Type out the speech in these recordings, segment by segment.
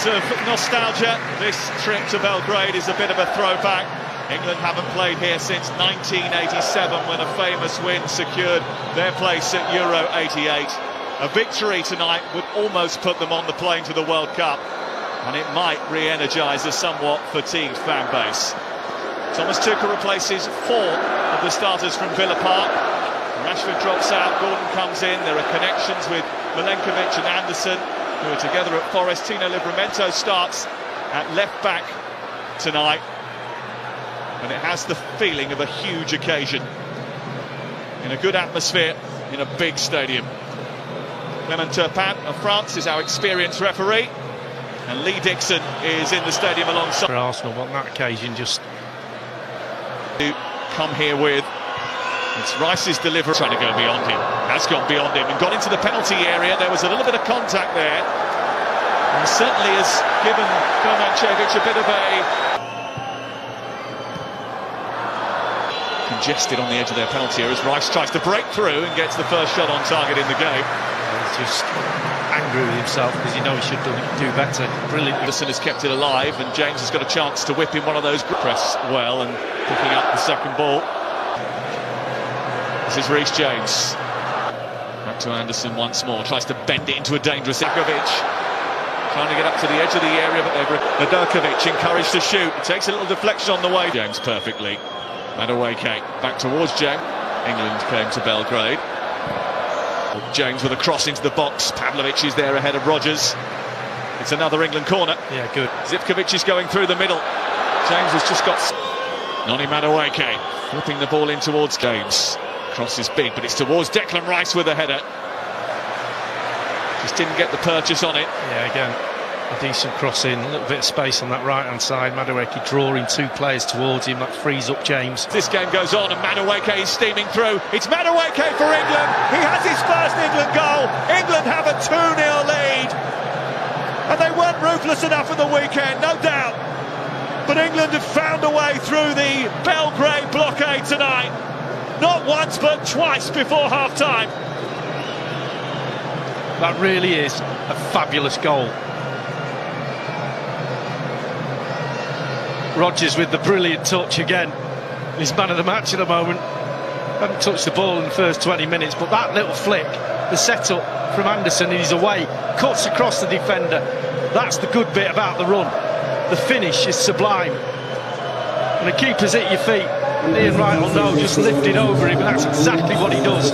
years of nostalgia. This trip to Belgrade is a bit of a throwback. England haven't played here since 1987 when a famous win secured their place at Euro 88. A victory tonight would almost put them on the plane to the World Cup, and it might re-energise a somewhat fatigued fan base. Thomas Tuchel replaces 4 of the starters from Villa Park. Rashford drops out, Gordon comes in. There are connections with Milenkovic and Anderson, who are together at Forest. Tino Livramento starts at left back tonight, and it has the feeling of a huge occasion in a good atmosphere in a big stadium. Clement Turpin of France is our experienced referee, and Lee Dixon is in the stadium alongside. For Arsenal, on that occasion, just to come here with. It's Rice's delivery, trying to go beyond him, has gone beyond him and got into the penalty area. There was a little bit of contact there, and certainly has given Kovacevic a bit of a congested on the edge of their penalty area as Rice tries to break through and gets the first shot on target in the game. He's just angry with himself because he knows he should do better. Brilliant. Anderson has kept it alive, and James has got a chance to whip in one of those. Press well and picking up the second ball. This is Reece James. Back to Anderson once more. Tries to bend it into a dangerous Ivkovic. Trying to get up to the edge of the area, but Nedokovic encouraged to shoot. It takes a little deflection on the way. James perfectly. Madueke back towards James. England came to Belgrade. James with a cross into the box. Pavlovic is there ahead of Rodgers. It's another England corner. Yeah, good. Zivkovic is going through the middle. James has just got Noni Madueke flipping the ball in towards James. Cross is big, but it's towards Declan Rice with a header. Just didn't get the purchase on it. Yeah, again, a decent cross in, a little bit of space on that right-hand side. Madueke drawing 2 players towards him, that frees up James. This game goes on and Madueke is steaming through. It's Madueke for England. He has his first England goal. England have a 2-0 lead. And they weren't ruthless enough at the weekend, no doubt. But England have found a way through the Belgrade blockade tonight. Not once, but twice before half-time. That really is a fabulous goal. Rodgers with the brilliant touch again. He's man of the match at the moment. Hadn't touched the ball in the first 20 minutes, but that little flick, the setup from Anderson, and he's away, cuts across the defender. That's the good bit about the run. The finish is sublime. And the keeper's at your feet. Ian Wright will know, just lifted over him, and that's exactly what he does.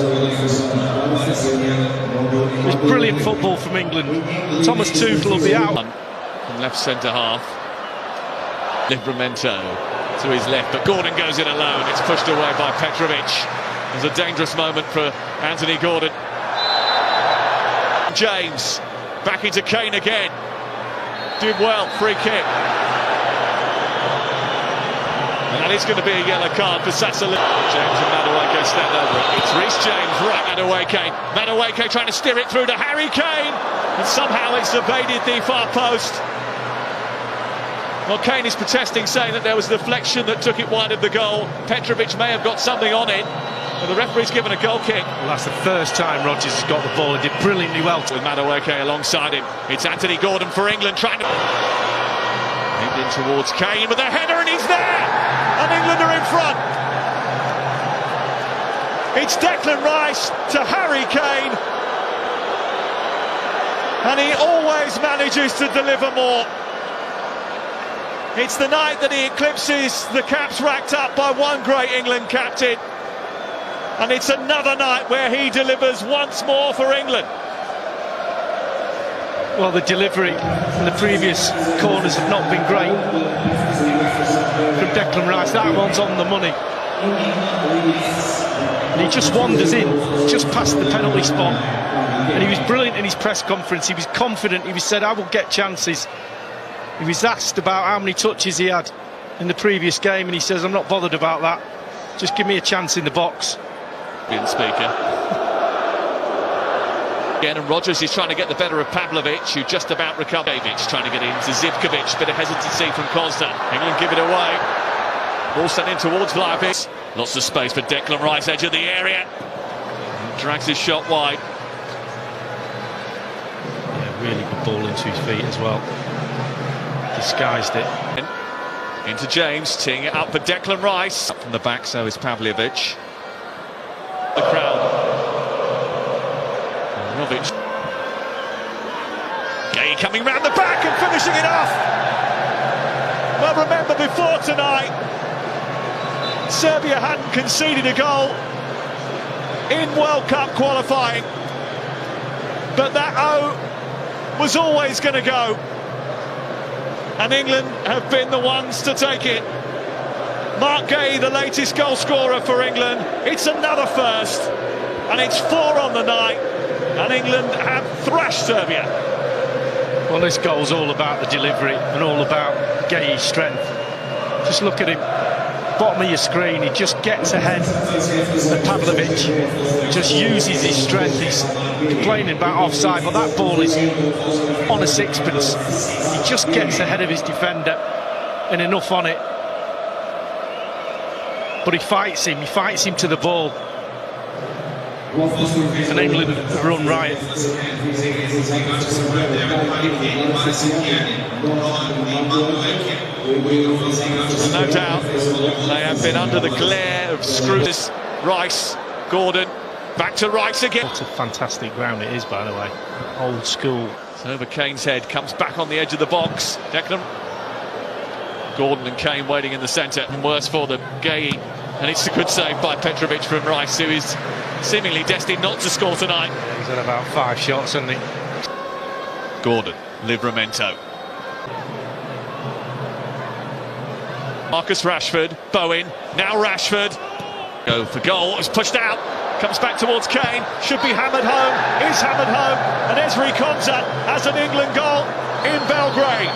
It's brilliant football from England. Thomas Tuchel will be out. From left centre half. Livramento to his left, but Gordon goes in alone. It's pushed away by Petrovic. There's a dangerous moment for Anthony Gordon. James back into Kane again. Did well, free kick. And that is going to be a yellow card for Sassuolo. James and Madueke stand over it. It's Reece James, right, Madueke. Madueke trying to steer it through to Harry Kane, and somehow it's evaded the far post. Well, Kane is protesting, saying that there was a deflection that took it wide of the goal. Petrovic may have got something on it, but the referee's given a goal kick. Well, that's the first time Rodgers has got the ball. He did brilliantly well. With Madueke alongside him. It's Anthony Gordon for England trying to... in towards Kane with a header, and he's there! And England are in front. It's Declan Rice to Harry Kane. And he always manages to deliver more. It's the night that he eclipses the caps racked up by one great England captain. And it's another night where he delivers once more for England. Well, the delivery in the previous corners have not been great from Declan Rice. That one's on the money. And he just wanders in, just past the penalty spot. And he was brilliant in his press conference. He was confident. He said, I will get chances. He was asked about how many touches he had in the previous game, and he says, I'm not bothered about that. Just give me a chance in the box. Speaker. Again, and Rodgers is trying to get the better of Pavlovic, who just about recovered. Davic trying to get into Zivkovic, bit of hesitancy from Costa. England give it away. Ball sent in towards Vlahovic. Lots of space for Declan Rice, edge of the area. And drags his shot wide. Yeah, really good ball into his feet as well. disguised it. Into James, teeing it up for Declan Rice. Up from the back, so is Pavljevic. The crowd. Rovic. Gay coming round the back and finishing it off. Well, remember before tonight, Serbia hadn't conceded a goal in World Cup qualifying, but that O was always going to go, and England have been the ones to take it. Mark Gay, the latest goal scorer for England. It's another first, and it's 4 on the night, and England have thrashed Serbia. Well, this goal's all about the delivery and all about Gay's strength. Just look at him, bottom of your screen, he just gets ahead of Pavljevic, just uses his strength. He's complaining about offside, but that ball is on a sixpence. He just gets ahead of his defender and enough on it. But he fights him to the ball. And England run riot. No doubt, they have been under the glare of scrutiny. Rice, Gordon, back to Rice again. What a fantastic ground it is, by the way. Old school. It's over Kane's head, comes back on the edge of the box. Declan. Gordon and Kane waiting in the centre. And worse for them, Gay. And it's a good save by Petrovic from Rice, who is seemingly destined not to score tonight. He's had about 5 shots, hasn't he? Gordon, Livramento. Marcus Rashford, Bowen, now Rashford. Go for goal, it's pushed out, comes back towards Kane, should be hammered home, is hammered home, and Ezri Konsa has an England goal in Belgrade.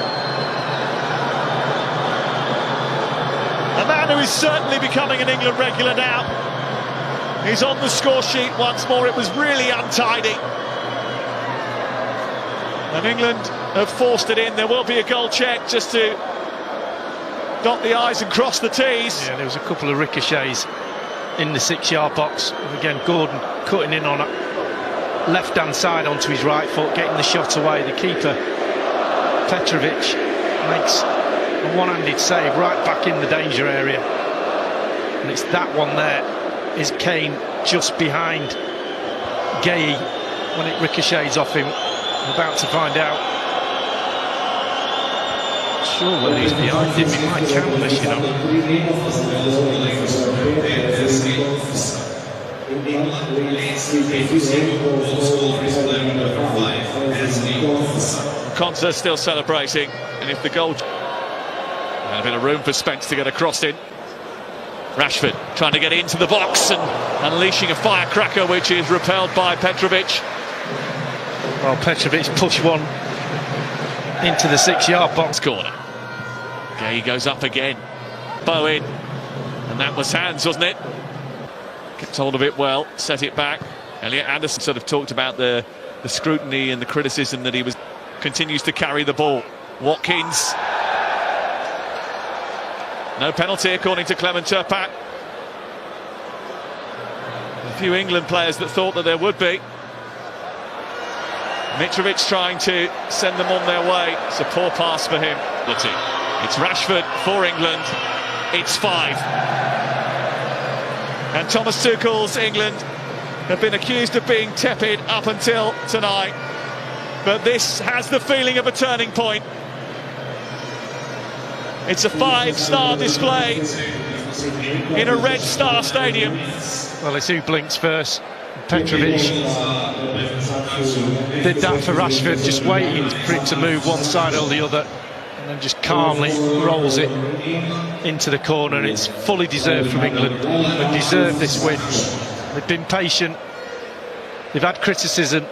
A man who is certainly becoming an England regular now. He's on the score sheet once more. It was really untidy. And England have forced it in. There will be a goal check just to dot the I's and cross the T's. Yeah, there was a couple of ricochets in the 6-yard box. And again, Gordon cutting in on it. Left-hand side onto his right foot, getting the shot away. The keeper, Petrovic, makes a one-handed save right back in the danger area. And it's that one there. Is Kane just behind Gay when it ricochets off him? I'm about to find out. Sure, when he's behind him, he might count this, you know. Konsa still celebrating, and if the goal... And a bit of room for Spence to get a cross in. Rashford trying to get into the box and unleashing a firecracker, which is repelled by Petrovic. Well, Petrovic pushed one into the 6-yard box. Corner. Gay goes up again. Bowen. And that was hands, wasn't it? Kept hold of it well, set it back. Elliot Anderson sort of talked about the scrutiny and the criticism that he continues to carry the ball. Watkins. No penalty according to Clement Turpak. A few England players that thought that there would be. Mitrovic trying to send them on their way. It's a poor pass for him. It's Rashford for England. It's 5. And Thomas Tuchel's England have been accused of being tepid up until tonight. But this has the feeling of a turning point. It's a 5-star display in a Red Star Stadium. Well, it's who blinks first. Petrovic did that for Rashford, just waiting for him to move one side or the other, and then just calmly rolls it into the corner. And it's fully deserved from England. They deserve this win. They've been patient. They've had criticism.